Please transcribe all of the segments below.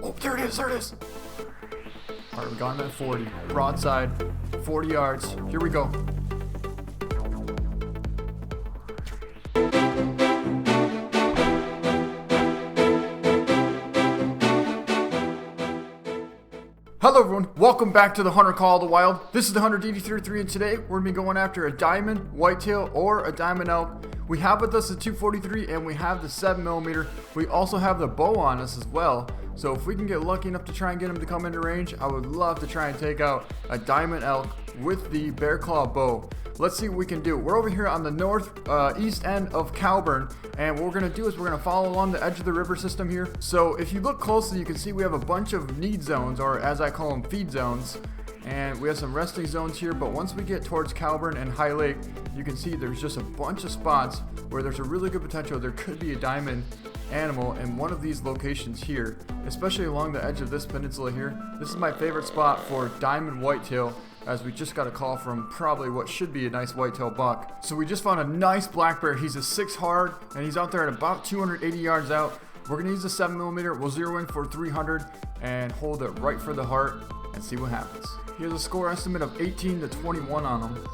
Oh, there it is, there it is. All right, we got him at 40. Broadside, 40 yards. Here we go. Hello everyone, welcome back to the Hunter Call of the Wild. This is the Hunter DD33 and today we're going to be going after a diamond, whitetail, or a diamond elk. We have with us the 243 and we have the 7mm. We also have the bow on us as well. So if we can get lucky enough to try and get him to come into range, I would love to try and take out a diamond elk with the BearClaw Bow. Let's see what we can do. We're over here on the northeast end of Cologne, and what we're going to do is we're going to follow along the edge of the river system here. So if you look closely, you can see we have a bunch of need zones, or as I call them, feed zones. And we have some resting zones here, but once we get towards Cologne and High Lake, you can see there's just a bunch of spots where there's a really good potential there could be a diamond animal in one of these locations here, especially along the edge of this peninsula here. This is my favorite spot for diamond whitetail, as we just got a call from probably what should be a nice whitetail buck. So we just found a nice black bear. He's a 6 hard, and he's out there at about 280 yards out. We're gonna use the 7mm. We'll zero in for 300 and hold it right for the heart and see what happens. He has a score estimate of 18 to 21 on him,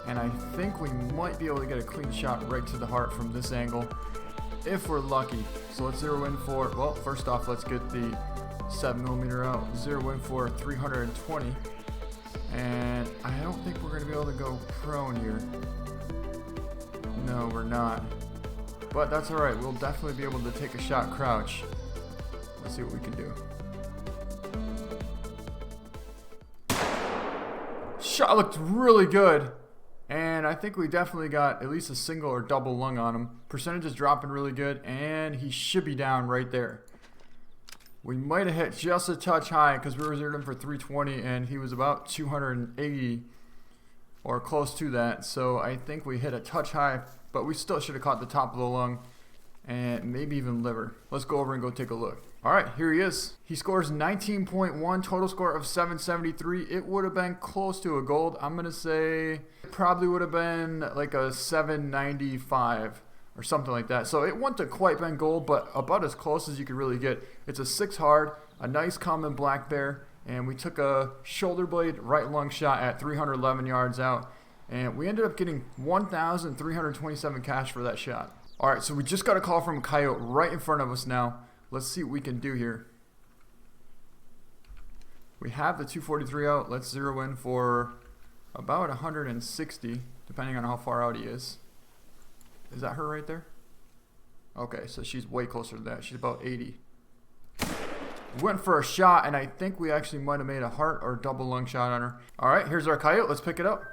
and I think we might be able to get a clean shot right to the heart from this angle if we're lucky. So let's zero in for, well, first off, let's get the 7mm out. Zero in for 320. And I don't think we're going to be able to go prone here. No, we're not. But that's alright. We'll definitely be able to take a shot crouch. Let's see what we can do. Shot looked really good. And I think we definitely got at least a single or double lung on him. Percentage is dropping really good. And he should be down right there. We might have hit just a touch high because we reserved him for 320 and he was about 280 or close to that. So I think we hit a touch high, but we still should have caught the top of the lung and maybe even liver. Let's go over and go take a look. All right, here he is. He scores 19.1, total score of 773. It would have been close to a gold. I'm going to say it probably would have been like a 795. Or something like that. So it wouldn't have quite been gold, but about as close as you could really get. It's a 6 hard, a nice common black bear, and we took a shoulder blade right lung shot at 311 yards out, and we ended up getting 1,327 cash for that shot. All right, so we just got a call from a coyote right in front of us now. Let's see what we can do here. We have the 243 out. Let's zero in for about 160, depending on how far out he is. Is that her right there? Okay, so she's way closer to that. She's about 80. Went for a shot, and I think we actually might have made a heart or double lung shot on her. All right, here's our coyote. Let's pick it up.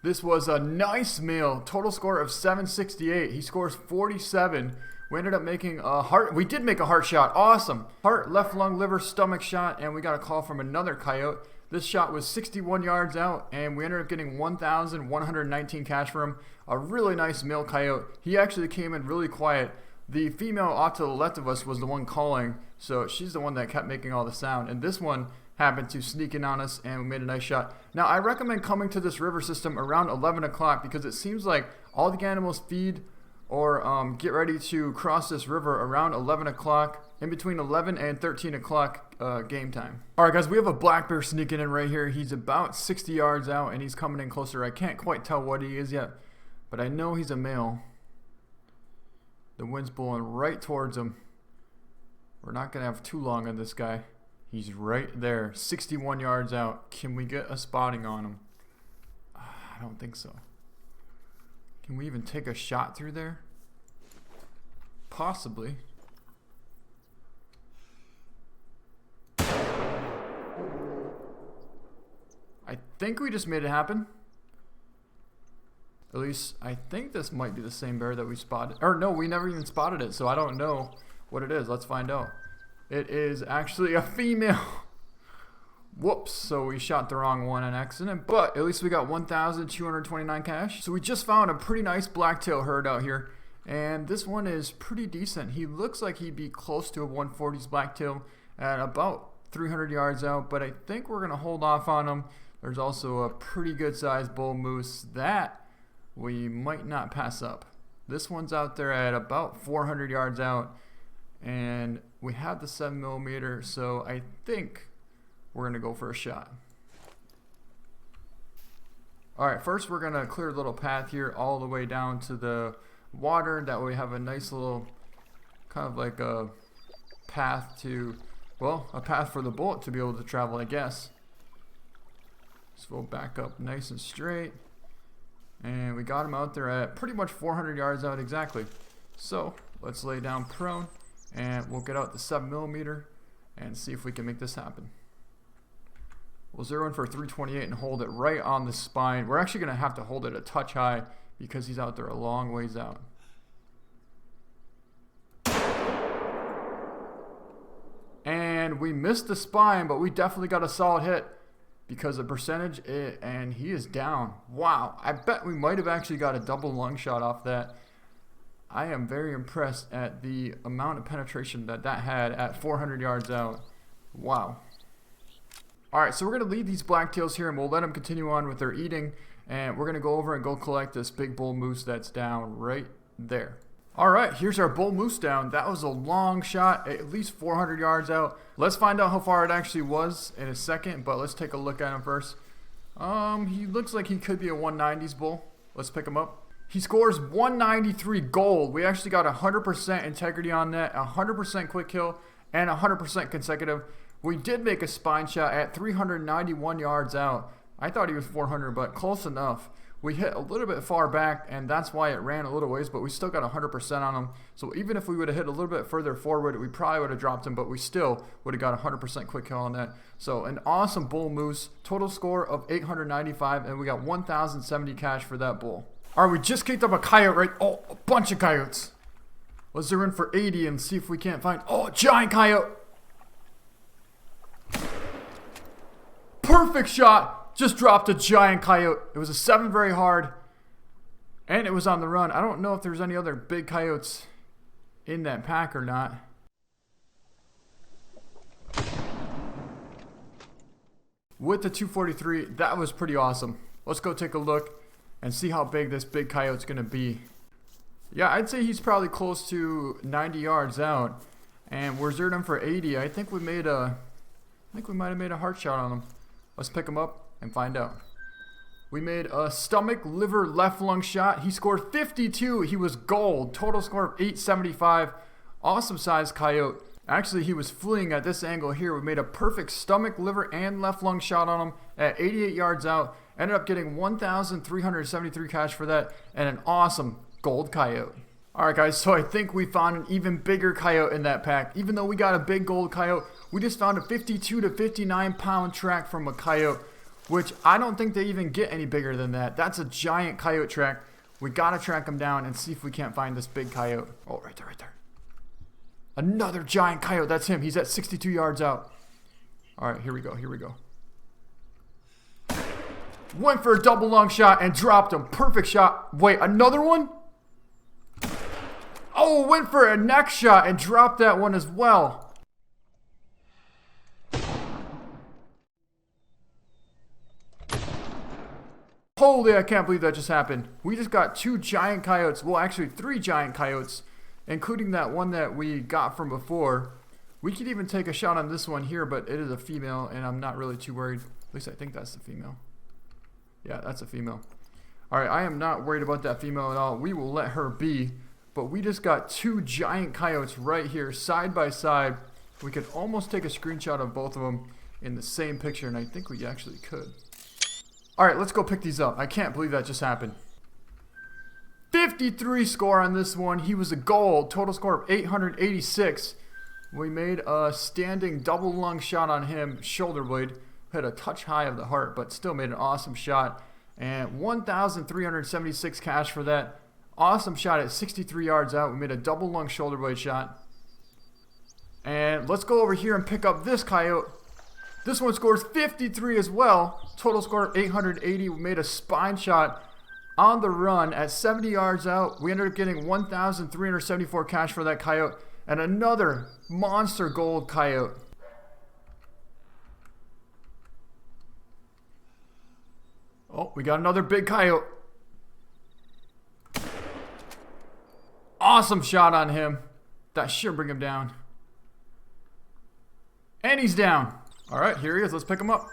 This was a nice male. Total score of 768. He scores 47. We ended up making a heart. We did make a heart shot. Awesome. Heart, left lung, liver, stomach shot, and we got a call from another coyote. This shot was 61 yards out, and we ended up getting 1,119 cash for him. A really nice male coyote. He actually came in really quiet. The female off to the left of us was the one calling, so she's the one that kept making all the sound. And this one happened to sneak in on us, and we made a nice shot. Now, I recommend coming to this river system around 11 o'clock because it seems like all the animals feed or get ready to cross this river around 11 o'clock, in between 11 and 13 o'clock game time. All right, guys, we have a black bear sneaking in right here. He's about 60 yards out, and he's coming in closer. I can't quite tell what he is yet, but I know he's a male. The wind's blowing right towards him. We're not going to have too long on this guy. He's right there, 61 yards out. Can we get a spotting on him? I don't think so. Can we even take a shot through there? Possibly. I think we just made it happen. At least, I think this might be the same bear that we spotted. Or no, we never even spotted it, so I don't know what it is. Let's find out. It is actually a female. Whoops, so we shot the wrong one on accident, but at least we got 1,229 cash. So we just found a pretty nice blacktail herd out here, and this one is pretty decent. He looks like he'd be close to a 140s blacktail at about 300 yards out, but I think we're going to hold off on him. There's also a pretty good sized bull moose that we might not pass up. This one's out there at about 400 yards out, And we have the 7mm, so I think we're gonna go for a shot. Alright, first we're gonna clear a little path here all the way down to the water. That way we have a nice little kind of like a path to, well, a path for the bullet to be able to travel, I guess. So we'll back up nice and straight. And we got him out there at pretty much 400 yards out exactly. So let's lay down prone and we'll get out the 7mm and see if we can make this happen. We'll zero in for 328 and hold it right on the spine. We're actually going to have to hold it a touch high because he's out there a long ways out. And we missed the spine, but we definitely got a solid hit because the percentage, and he is down. Wow, I bet we might have actually got a double lung shot off that. I am very impressed at the amount of penetration that had at 400 yards out. Wow. Alright, so we're going to leave these blacktails here and we'll let them continue on with their eating. And we're going to go over and go collect this big bull moose that's down right there. Alright, here's our bull moose down. That was a long shot, at least 400 yards out. Let's find out how far it actually was in a second, but let's take a look at him first. He looks like he could be a 190s bull. Let's pick him up. He scores 193 gold. We actually got 100% integrity on that, 100% quick kill, and 100% consecutive. We did make a spine shot at 391 yards out. I thought he was 400, but close enough. We hit a little bit far back, and that's why it ran a little ways, but we still got 100% on him. So even if we would have hit a little bit further forward, we probably would have dropped him, but we still would have got 100% quick kill on that. So an awesome bull moose. Total score of 895, and we got 1,070 cash for that bull. All right, we just kicked up a coyote, right? Oh, a bunch of coyotes. Let's zero in for 80 and see if we can't find... Oh, giant coyote. Perfect shot. Just dropped a giant coyote. It was a 7 very hard. And it was on the run. I don't know if there's any other big coyotes in that pack or not. With the 243, that was pretty awesome. Let's go take a look and see how big this big coyote's going to be. Yeah, I'd say he's probably close to 90 yards out. And we're zeroed him for 80. I think we might have made a heart shot on him. Let's pick him up and find out. We made a stomach, liver, left lung shot. He scored 52. He was gold. Total score of 875. Awesome size coyote. Actually, he was fleeing at this angle here. We made a perfect stomach, liver, and left lung shot on him at 88 yards out. Ended up getting 1,373 cash for that and an awesome gold coyote. Alright guys, so I think we found an even bigger coyote in that pack. Even though we got a big gold coyote, we just found a 52 to 59 pound track from a coyote, which I don't think they even get any bigger than that. That's a giant coyote track. We gotta track him down and see if we can't find this big coyote. Oh, right there, right there. Another giant coyote, that's him. He's at 62 yards out. Alright, here we go, here we go. Went for a double lung shot and dropped him. Perfect shot. Wait, another one? Oh, went for a neck shot and dropped that one as well. Holy, I can't believe that just happened. We just got 2 giant coyotes. Well, actually 3 giant coyotes, including that one that we got from before. We could even take a shot on this one here, but it is a female, and I'm not really too worried. At least I think that's the female. Yeah, that's a female. Alright, I am not worried about that female at all. We will let her be. But we just got 2 giant coyotes right here, side by side. We could almost take a screenshot of both of them in the same picture, and I think we actually could. Alright, let's go pick these up. I can't believe that just happened. 53 score on this one. He was a gold. Total score of 886. We made a standing double lung shot on him, shoulder blade. Hit a touch high of the heart, but still made an awesome shot. And 1,376 cash for that. Awesome shot at 63 yards out. We made a double lung shoulder blade shot. And let's go over here and pick up this coyote. This one scores 53 as well. Total score of 880. We made a spine shot on the run at 70 yards out. We ended up getting 1,374 cash for that coyote. And another monster gold coyote. Oh, we got another big coyote. Awesome shot on him. That should bring him down. And he's down. All right, here he is. Let's pick him up.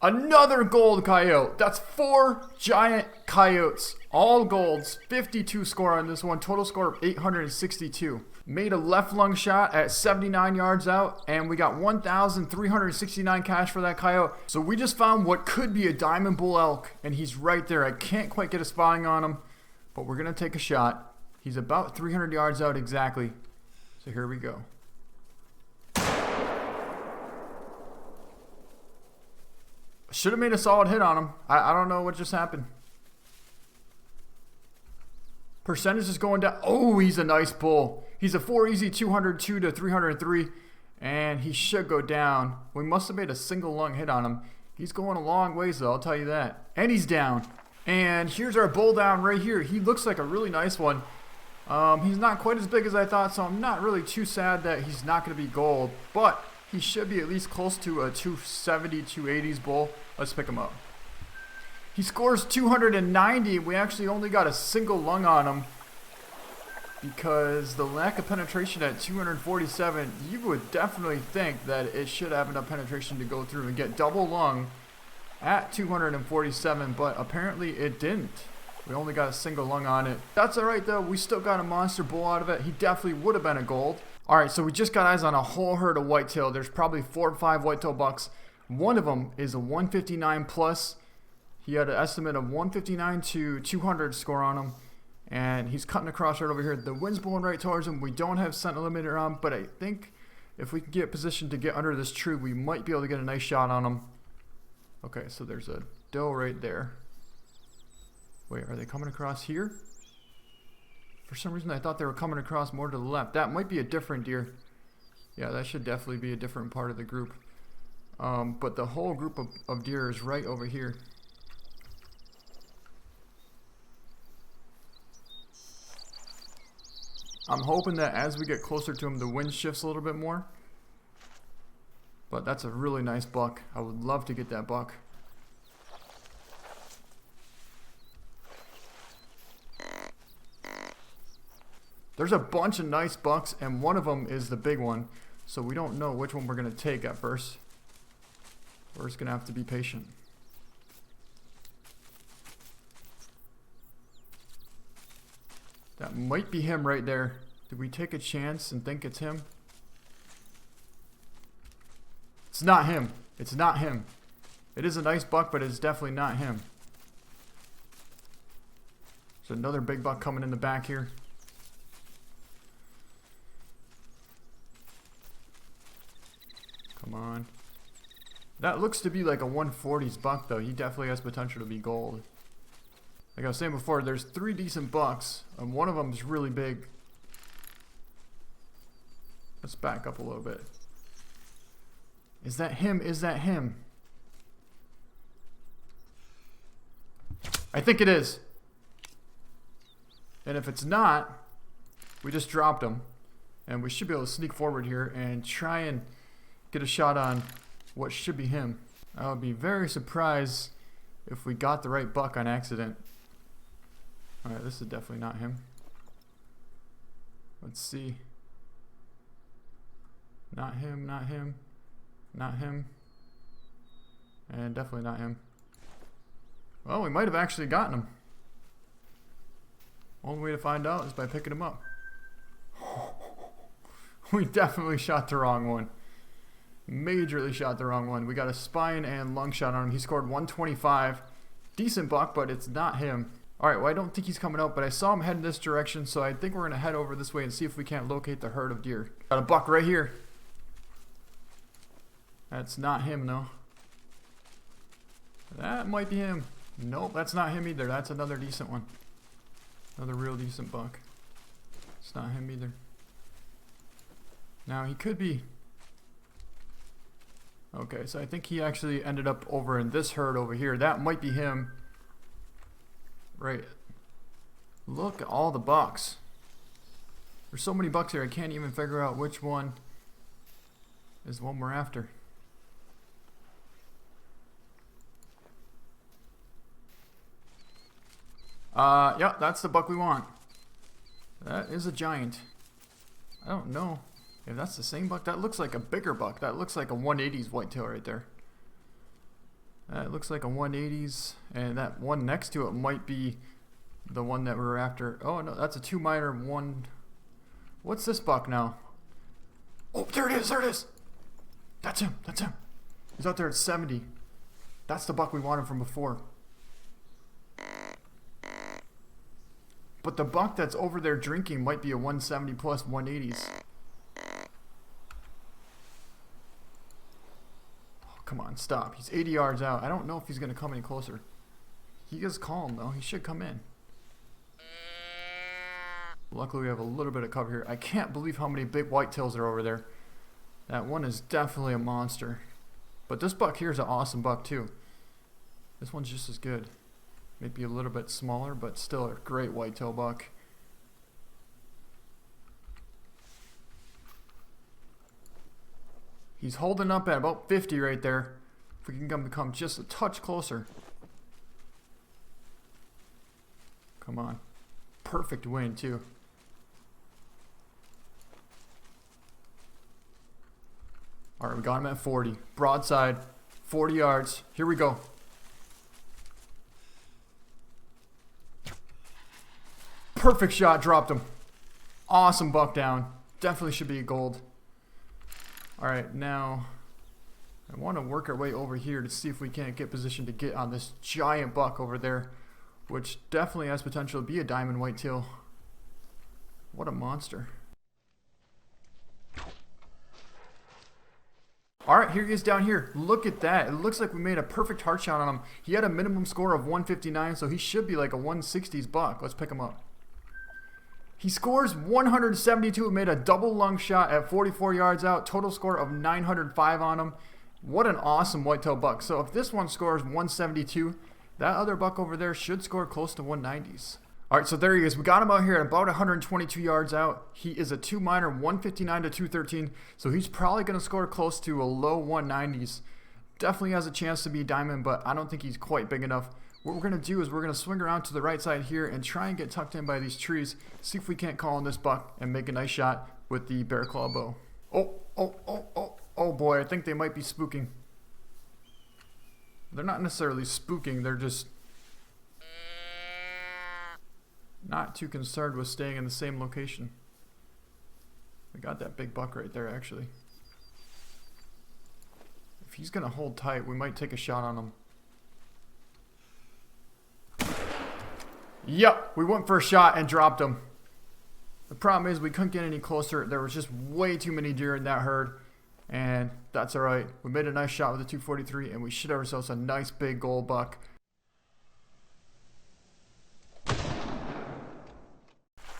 Another gold coyote. That's 4 giant coyotes. All golds. 52 score on this one. Total score of 862. Made a left lung shot at 79 yards out. And we got 1,369 cash for that coyote. So we just found what could be a diamond bull elk. And he's right there. I can't quite get a spotting on him. But we're going to take a shot. He's about 300 yards out exactly. So here we go. Should have made a solid hit on him. I don't know what just happened. Percentage is going down. Oh, he's a nice bull. He's a 4 easy 202 to 303. And he should go down. We must have made a single lung hit on him. He's going a long ways though, I'll tell you that. And he's down. And here's our bull down right here. He looks like a really nice one. He's not quite as big as I thought, so I'm not really too sad that he's not going to be gold. But he should be at least close to a 270, 280s bull. Let's pick him up. He scores 290. We actually only got a single lung on him because the lack of penetration at 247, you would definitely think that it should have enough penetration to go through and get double lung at 247, but apparently it didn't. We only got a single lung on it. That's alright though. We still got a monster bull out of it. He definitely would have been a gold. Alright, so we just got eyes on a whole herd of whitetail. There's probably 4 or 5 whitetail bucks. One of them is a 159 plus. He had an estimate of 159 to 200 score on him. And he's cutting across right over here. The wind's blowing right towards him. We don't have scent limiter on, but I think if we can get positioned to get under this tree, we might be able to get a nice shot on him. Okay, so there's a doe right there. Wait, are they coming across here? For some reason I thought they were coming across more to the left. That might be a different deer. Yeah, that should definitely be a different part of the group. But the whole group of deer is right over here. I'm hoping that as we get closer to him, the wind shifts a little bit more. But that's a really nice buck. I would love to get that buck. There's a bunch of nice bucks, and one of them is the big one. So we don't know which one we're going to take at first. We're just going to have to be patient. That might be him right there. Did we take a chance and think it's him? It's not him. It's not him. It is a nice buck, but it's definitely not him. There's another big buck coming in the back here. Come on. That looks to be like a 140s buck though. He definitely has potential to be gold. Like I was saying before, there's 3 decent bucks, and one of them is really big. Let's back up a little bit. Is that him? Is that him? I think it is. And if it's not, we just dropped him. And we should be able to sneak forward here and try and get a shot on what should be him. I would be very surprised if we got the right buck on accident. Alright, this is definitely not him. Let's see. Not him, not him, not him. And definitely not him. Well, we might have actually gotten him. Only way to find out is by picking him up. We definitely shot the wrong one. Majorly shot the wrong one. We got a spine and lung shot on him. He scored 125. Decent buck, but it's not him. Alright, well I don't think he's coming out, but I saw him heading this direction, so I think we're going to head over this way and see if we can't locate the herd of deer. Got a buck right here. That's not him though. That might be him. Nope, that's not him either. That's another decent one. Another real decent buck. It's not him either. Now he could be... Okay, so I think he actually ended up over in this herd over here. That might be him. Right. Look at all the bucks. There's so many bucks here, I can't even figure out which one is the one we're after. Yeah, that's the buck we want. That is a giant. I don't know if that's the same buck. That looks like a bigger buck. That looks like a 180s whitetail right there. That looks like a 180s, and that one next to it might be the one that we're after. Oh no, that's a 2 minor one. What's this buck now? Oh, there it is, there it is. That's him, that's him. He's out there at 70. That's the buck we wanted from before. But the buck that's over there drinking might be a 170 plus 180s. Oh, come on, stop. He's 80 yards out. I don't know if he's going to come any closer. He is calm though. He should come in. Luckily we have a little bit of cover here. I can't believe how many big whitetails are over there. That one is definitely a monster. But this buck here is an awesome buck too. This one's just as good. Maybe a little bit smaller, but still a great whitetail buck. He's holding up at about 50 right there. If we can come just a touch closer. Come on. Perfect wind too. Alright, we got him at 40. Broadside. 40 yards. Here we go. Perfect shot. Dropped him. Awesome buck down. Definitely should be a gold. Alright, now I want to work our way over here to see if we can't get positioned to get on this giant buck over there, which definitely has potential to be a diamond whitetail. What a monster. Alright, here he is down here. Look at that. It looks like we made a perfect heart shot on him. He had a minimum score of 159, so he should be like a 160s buck. Let's pick him up. He scores 172 and made a double lung shot at 44 yards out. Total score of 905 on him. What an awesome whitetail buck. So if this one scores 172, that other buck over there should score close to 190s. Alright, so there he is. We got him out here at about 122 yards out. He is a 2 minor, 159 to 213. So he's probably going to score close to a low 190s. Definitely has a chance to be diamond, but I don't think he's quite big enough. What we're going to do is we're going to swing around to the right side here and try and get tucked in by these trees. See if we can't call on this buck and make a nice shot with the BearClaw Bow. Oh boy, I think they might be spooking. They're not necessarily spooking, they're just not too concerned with staying in the same location. We got that big buck right there actually. If he's going to hold tight, we might take a shot on him. Yep, we went for a shot and dropped him. The problem is we couldn't get any closer. There was just way too many deer in that herd. And that's alright. We made a nice shot with the 243 and we should have ourselves a nice big gold buck.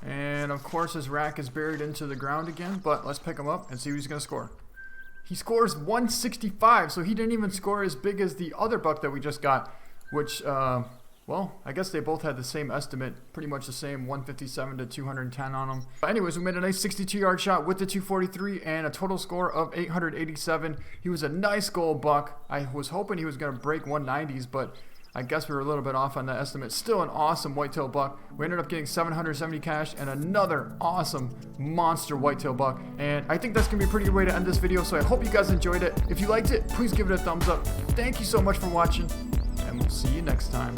And of course his rack is buried into the ground again, but let's pick him up and see who he's going to score. He scores 165, so he didn't even score as big as the other buck that we just got, which, well, I guess they both had the same estimate, pretty much the same, 157 to 210 on them. But anyways, we made a nice 62-yard shot with the 243 and a total score of 887. He was a nice gold buck. I was hoping he was going to break 190s, but I guess we were a little bit off on that estimate. Still an awesome whitetail buck. We ended up getting 770 cash and another awesome monster whitetail buck. And I think that's going to be a pretty good way to end this video, so I hope you guys enjoyed it. If you liked it, please give it a thumbs up. Thank you so much for watching, and we'll see you next time.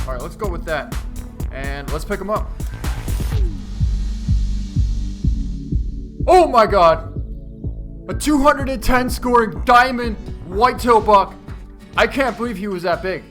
Alright, let's go with that. And let's pick him up. Oh my god! A 210 scoring diamond whitetail buck. I can't believe he was that big.